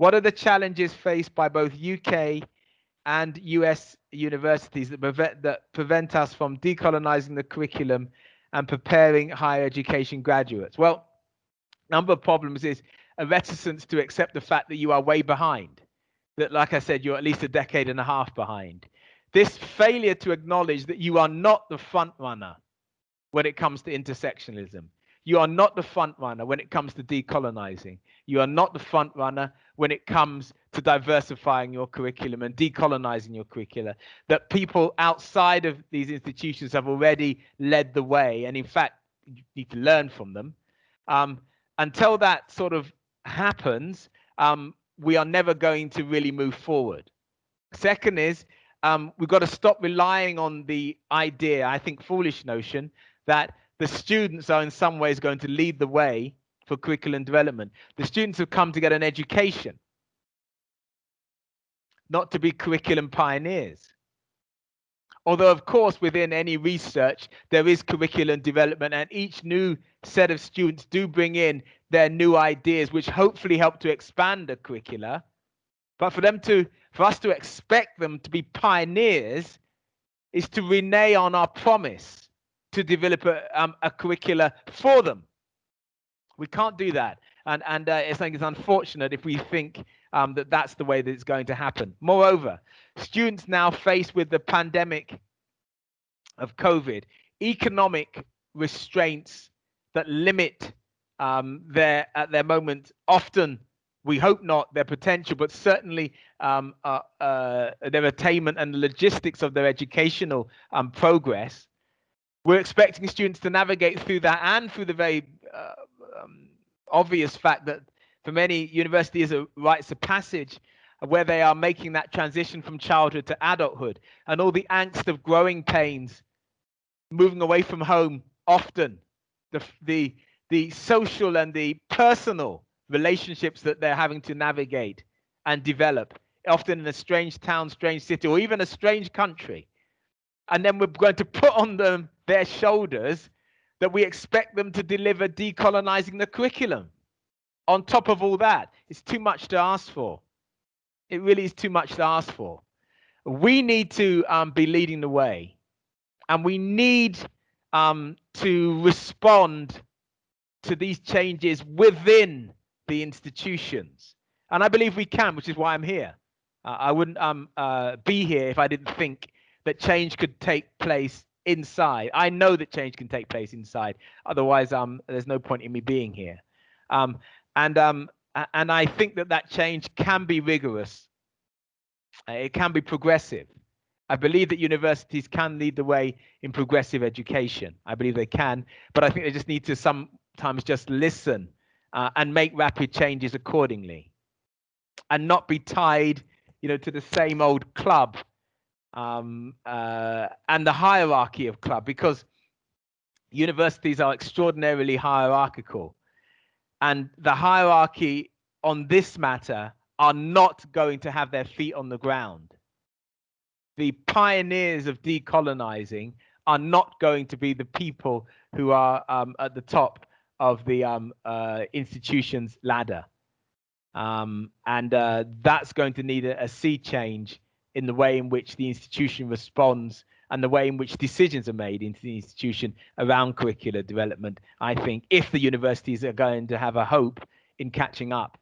What are the challenges faced by both UK and US universities that prevent us from decolonizing the curriculum and preparing higher education graduates? Well, number of problems is a reticence to accept the fact that you are way behind. That, like I said, you're at least a decade and a half behind. This failure to acknowledge that you are not the front runner when it comes to intersectionalism. You are not the front runner when it comes to decolonizing. You are not the front runner when it comes to diversifying your curriculum and decolonizing your curricula. That people outside of these institutions have already led the way, and in fact, you need to learn from them. Until that sort of happens, we are never going to really move forward. Second is, we've got to stop relying on the idea, I think foolish notion, that the students are in some ways going to lead the way for curriculum development. The students have come to get an education, not to be curriculum pioneers. Although, of course, within any research, there is curriculum development, and each new set of students do bring in their new ideas, which hopefully help to expand the curricula. But for us to expect them to be pioneers is to renege on our promise to develop a curricula for them. We can't do that, and I think it's unfortunate if we think that that's the way that it's going to happen. Moreover, students now faced with the pandemic of COVID, economic restraints that limit at their moment, often, we hope not their potential, but certainly their attainment and the logistics of their educational progress. We're expecting students to navigate through that, and through the very obvious fact that for many universities are rites of passage, where they are making that transition from childhood to adulthood, and all the angst of growing pains, moving away from home, often the social and the personal relationships that they're having to navigate and develop, often in a strange town, strange city, or even a strange country. And then we're going to put on their shoulders that we expect them to deliver decolonizing the curriculum. On top of all that, it's too much to ask for. It really is too much to ask for. We need to be leading the way, and we need to respond to these changes within the institutions. And I believe we can, which is why I'm here. I wouldn't be here if I didn't think that change could take place inside. I know that change can take place inside. Otherwise, there's no point in me being here. And I think that change can be rigorous. It can be progressive. I believe that universities can lead the way in progressive education. I believe they can, but I think they just need to sometimes just listen and make rapid changes accordingly, and not be tied, to the same old club and the hierarchy of club, because universities are extraordinarily hierarchical, and the hierarchy on this matter are not going to have their feet on the ground. The pioneers of decolonizing are not going to be the people who are at the top of the institution's ladder. And that's going to need a sea change in the way in which the institution responds and the way in which decisions are made into the institution around curricular development, I think, if the universities are going to have a hope in catching up